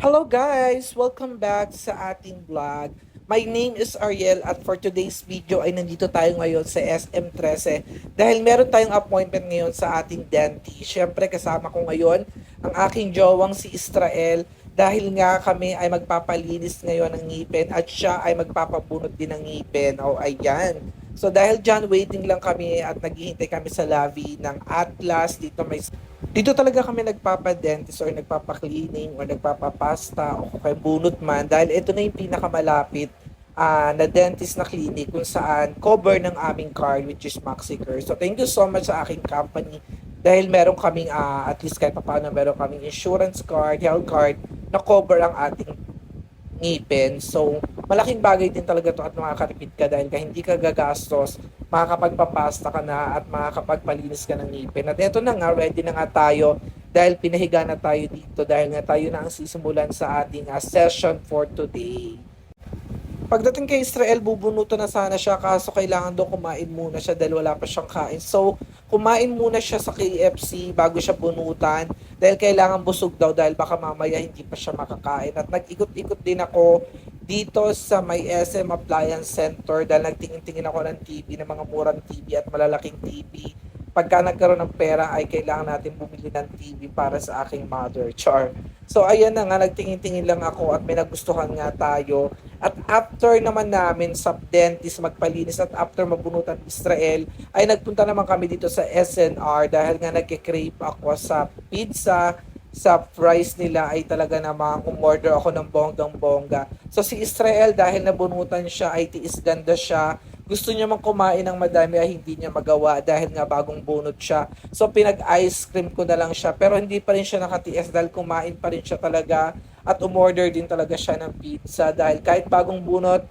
Hello guys! Welcome back sa ating vlog. My name is Ariel at for today's video ay nandito tayo ngayon sa SM13 dahil meron tayong appointment ngayon sa ating dentist. Siyempre kasama ko ngayon ang aking jowang si Israel dahil nga kami ay magpapalinis ngayon ng ngipin at siya ay magpapabunot din ng ngipin. O ayan. So dahil dyan waiting lang kami at naghihintay kami sa lobby ng Atlas. Dito talaga kami nagpapadentist or nagpapa-cleaning or nagpapapasta o kaya bunot man dahil ito na yung pinakamalapit na dentist na clinic kung saan cover ng aming card which is MaxiCare. So thank you so much sa aking company dahil meron kaming at least kahit paano meron kaming insurance card, health card na cover ang ating ngipin. So, malaking bagay din talaga to at makakatipid ka dahil hindi ka gagastos, makakapagpapasta ka na at makakapagpalinis ka ng ngipin. At eto na nga, ready na nga tayo dahil pinahiga na tayo dito dahil nga tayo na ang sisimulan sa ating session for today. Pagdating kay Israel, bubunuto na sana siya kaso kailangan daw kumain muna siya dahil wala pa siyang kain. So, kumain muna siya sa KFC bago siya bunutan dahil kailangan busog daw dahil baka mamaya hindi pa siya makakain. At nag-ikot-ikot din ako dito sa may SM Appliance Center dahil nagtingin-tingin ako ng TV, ng mga murang TV at malalaking TV. Pagka nagkaroon ng pera ay kailangan natin bumili ng TV para sa aking mother. Char. So ayan na nga, nagtingin-tingin lang ako at may nagustuhan nga tayo. At after naman namin sa dentist magpalinis at after mabunutan Israel, ay nagpunta naman kami dito sa SNR dahil nga nagkikrave ako sa pizza, sa fries nila ay talaga namang umorder ako ng bonggang-bongga. So si Israel dahil nabunutan siya ay tiis ganda siya. Gusto niya mang kumain ng madami ay hindi niya magawa dahil nga bagong bunot siya. So pinag-ice cream ko na lang siya pero hindi pa rin siya nakatiis dahil kumain pa rin siya talaga at umorder din talaga siya ng pizza dahil kahit bagong bunot,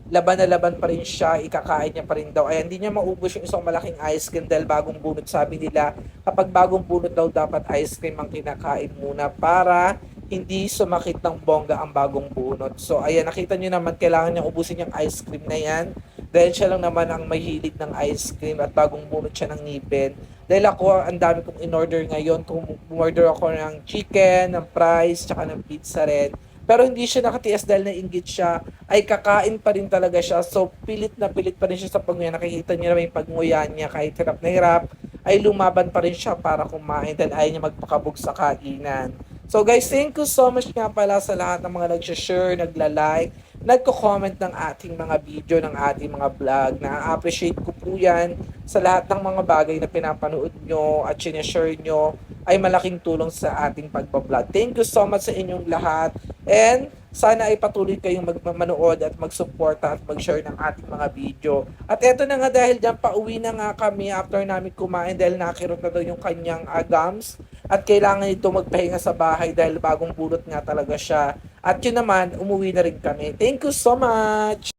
laban na laban pa rin siya, ikakain niya pa rin daw. Ay hindi niya maubos yung isang malaking ice cream dahil bagong bunot. Sabi nila, kapag bagong bunot daw dapat ice cream ang kinakain muna para hindi sumakit ng bongga ang bagong bunot. So ayan, nakita niyo naman kailangan niyang ubusin yung ice cream na yan dahil siya lang naman ang mahilig ng ice cream at bagong bunot siya ng ngipin. Dahil ako, ang dami kong in-order ngayon. Kung order ako ng chicken, ng fries, tsaka ng pizza rin. Pero hindi siya nakatiis dahil nainggit siya, ay kakain pa rin talaga siya. So, pilit na pilit pa rin siya sa pagnguya. Nakikita niyo naman yung pagnguya niya, kahit hirap na hirap, ay lumaban pa rin siya para kumain dahil ayaw niya magpakabog sa kainan. So guys, thank you so much nga pala sa lahat ng mga nag-share, nagla-like, nagko-comment ng ating mga video, ng ating mga vlog. Na-appreciate ko po yan sa lahat ng mga bagay na pinapanood nyo at sinashare nyo ay malaking tulong sa ating pagbablog. Thank you so much sa inyong lahat. And sana ay patuloy kayong manood at magsuporta at mag-share ng ating mga video. At eto na nga dahil dyan, pauwi na nga kami after namin kumain dahil nakirot na daw yung kanyang gums. At kailangan ito magpahinga sa bahay dahil bagong bunot nga talaga siya. At yun naman, umuwi na rin kami. Thank you so much!